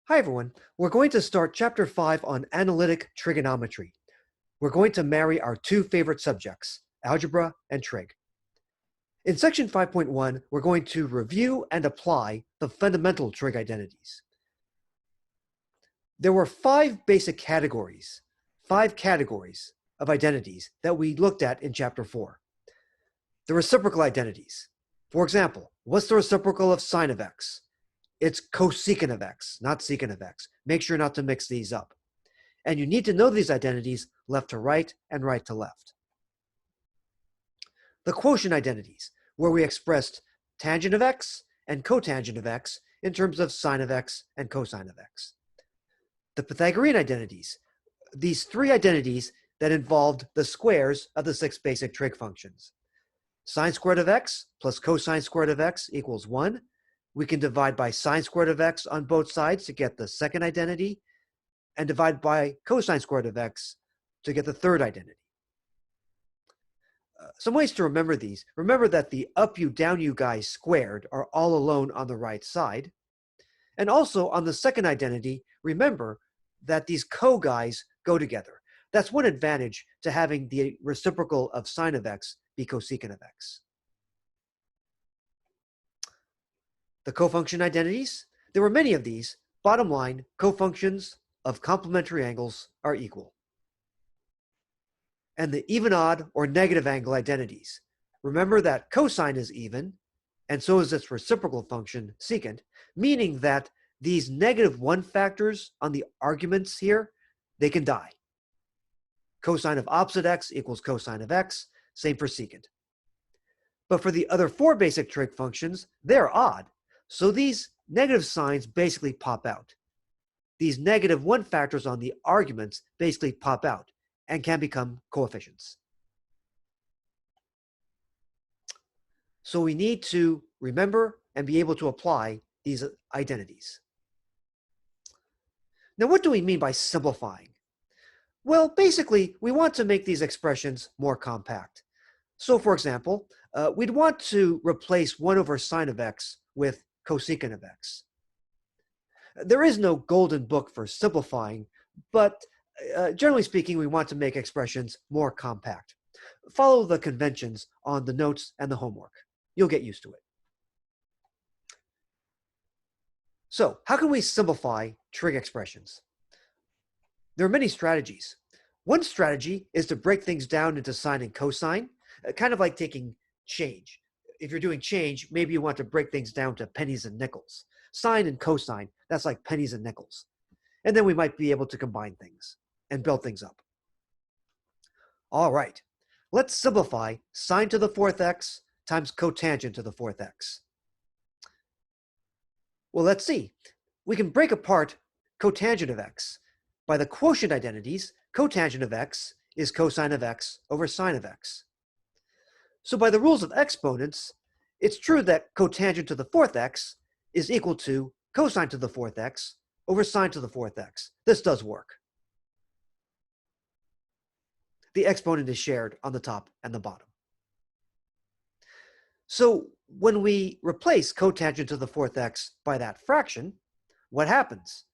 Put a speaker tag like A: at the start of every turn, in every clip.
A: Hi everyone, we're going to start Chapter 5 on analytic trigonometry. We're going to marry our two favorite subjects, algebra and trig. In section 5.1, we're going to review and apply the fundamental trig identities. There were five basic categories, of identities that we looked at in Chapter 4. The reciprocal identities. For example, what's the reciprocal of sine of x? It's cosecant of x, not secant of x. Make sure not to mix these up. And you need to know these identities left to right and right to left. The quotient identities, where we expressed tangent of x and cotangent of x in terms of sine of x and cosine of x. The Pythagorean identities, these three identities that involved the squares of the six basic trig functions. Sine squared of x plus cosine squared of x equals 1. We can divide by sine squared of x on both sides to get the second identity, and divide by cosine squared of x to get the third identity. Some ways to remember these. Remember that the up u, down u guys squared are all alone on the right side. And also on the second identity, remember that these co-guys go together. That's one advantage to having the reciprocal of sine of x be cosecant of x. The cofunction identities, there were many of these. Bottom line, cofunctions of complementary angles are equal. And the even-odd or negative angle identities. Remember that cosine is even, and so is its reciprocal function, secant, meaning that these -1 factors on the arguments here, they can die. Cosine of opposite x equals cosine of x, same for secant. But for the other four basic trig functions, they're odd. So these negative signs basically pop out. These -1 factors on the arguments basically pop out and can become coefficients. So we need to remember and be able to apply these identities. Now, what do we mean by simplifying? Well, basically, we want to make these expressions more compact. So, for example, we'd want to replace 1 over sine of x with cosecant of x. There is no golden book for simplifying, but generally speaking, we want to make expressions more compact. Follow the conventions on the notes and the homework. You'll get used to it. So, how can we simplify trig expressions? There are many strategies. One strategy is to break things down into sine and cosine, kind of like taking change. If you're doing change, maybe you want to break things down to pennies and nickels. Sine and cosine, that's like pennies and nickels. And then we might be able to combine things and build things up. All right, let's simplify sine to the fourth x times cotangent to the fourth x. Well, let's see. We can break apart cotangent of x. By the quotient identities, cotangent of x is cosine of x over sine of x. So by the rules of exponents, it's true that cotangent to the fourth x is equal to cosine to the fourth x over sine to the fourth x. This does work. The exponent is shared on the top and the bottom. So when we replace cotangent to the fourth x by that fraction, what happens?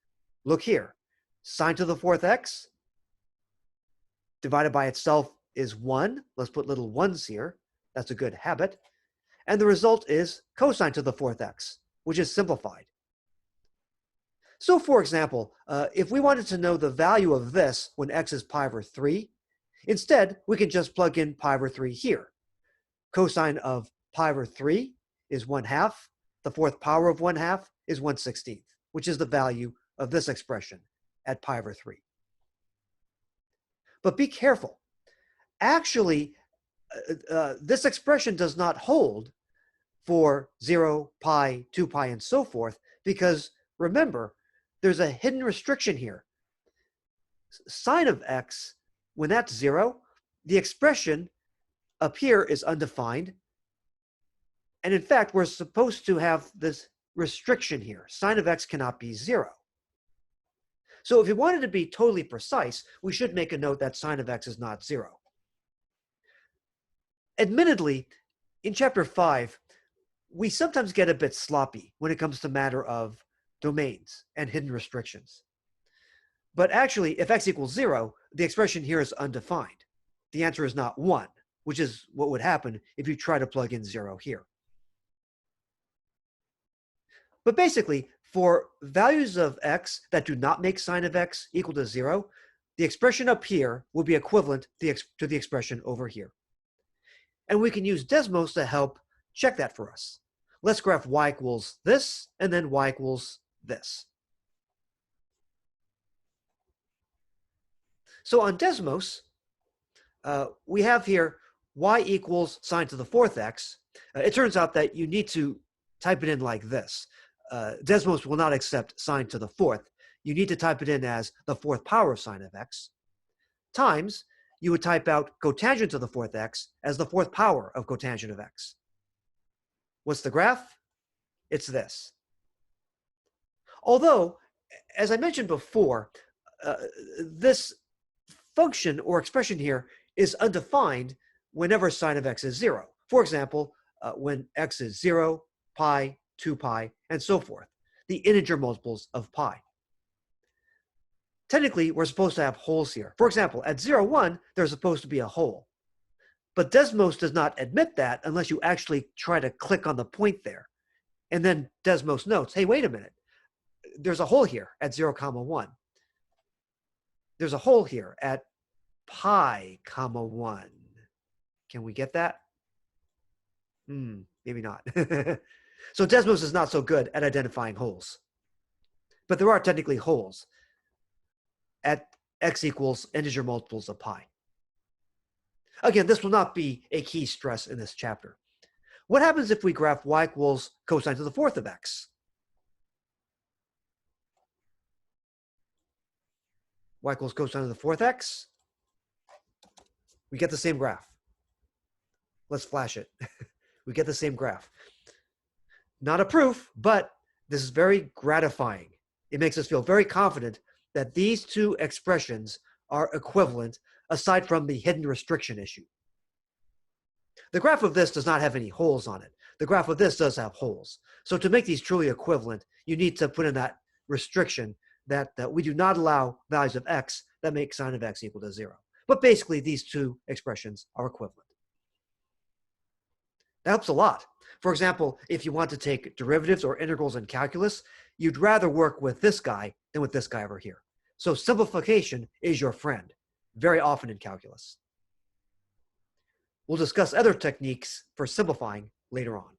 A: Look here. Sine to the fourth x divided by itself is 1. Let's put little ones here. That's a good habit. And the result is cosine to the fourth x, which is simplified. So for example, if we wanted to know the value of this when x is pi over 3, instead we can just plug in pi over 3 here. Cosine of pi over 3 is 1/2. The fourth power of 1/2 is 1/16, which is the value of this expression at pi over 3. But be careful. Actually, this expression does not hold for 0, pi, 2 pi, and so forth, because remember, there's a hidden restriction here. Sine of x, when that's 0, the expression up here is undefined. And in fact, we're supposed to have this restriction here. Sine of x cannot be 0. So if we wanted to be totally precise, we should make a note that sine of x is not 0. Admittedly, in Chapter 5, we sometimes get a bit sloppy when it comes to matter of domains and hidden restrictions. But actually, if x equals 0, the expression here is undefined. The answer is not 1, which is what would happen if you try to plug in 0 here. But basically, for values of x that do not make sine of x equal to 0, the expression up here will be equivalent to the expression over here. And we can use Desmos to help check that for us. Let's graph y equals this, and then y equals this. So on Desmos, we have here y equals sine to the fourth x. It turns out that you need to type it in like this. Desmos will not accept sine to the fourth. You need to type it in as the fourth power of sine of x, times you would type out cotangent to the fourth x as the fourth power of cotangent of x. What's the graph? It's this. Although, as I mentioned before, this function or expression here is undefined whenever sine of x is 0. For example, when x is 0, pi, 2 pi, and so forth, the integer multiples of pi. Technically, we're supposed to have holes here. For example, at 0, 1, there's supposed to be a hole. But Desmos does not admit that unless you actually try to click on the point there. And then Desmos notes, hey, wait a minute. There's a hole here at 0, 1. There's a hole here at pi, 1. Can we get that? Maybe not. So Desmos is not so good at identifying holes. But there are technically holes at x equals integer multiples of pi. Again, this will not be a key stress in this chapter. What happens if we graph y equals cosine to the fourth of x? Y equals cosine to the fourth x. We get the same graph. Let's flash it. We get the same graph. Not a proof, but this is very gratifying. It makes us feel very confident that these two expressions are equivalent aside from the hidden restriction issue. The graph of this does not have any holes on it. The graph of this does have holes. So to make these truly equivalent, you need to put in that restriction that we do not allow values of x that make sine of x equal to 0. But basically, these two expressions are equivalent. That helps a lot. For example, if you want to take derivatives or integrals in calculus, you'd rather work with this guy than with this guy over here. So simplification is your friend, very often in calculus. We'll discuss other techniques for simplifying later on.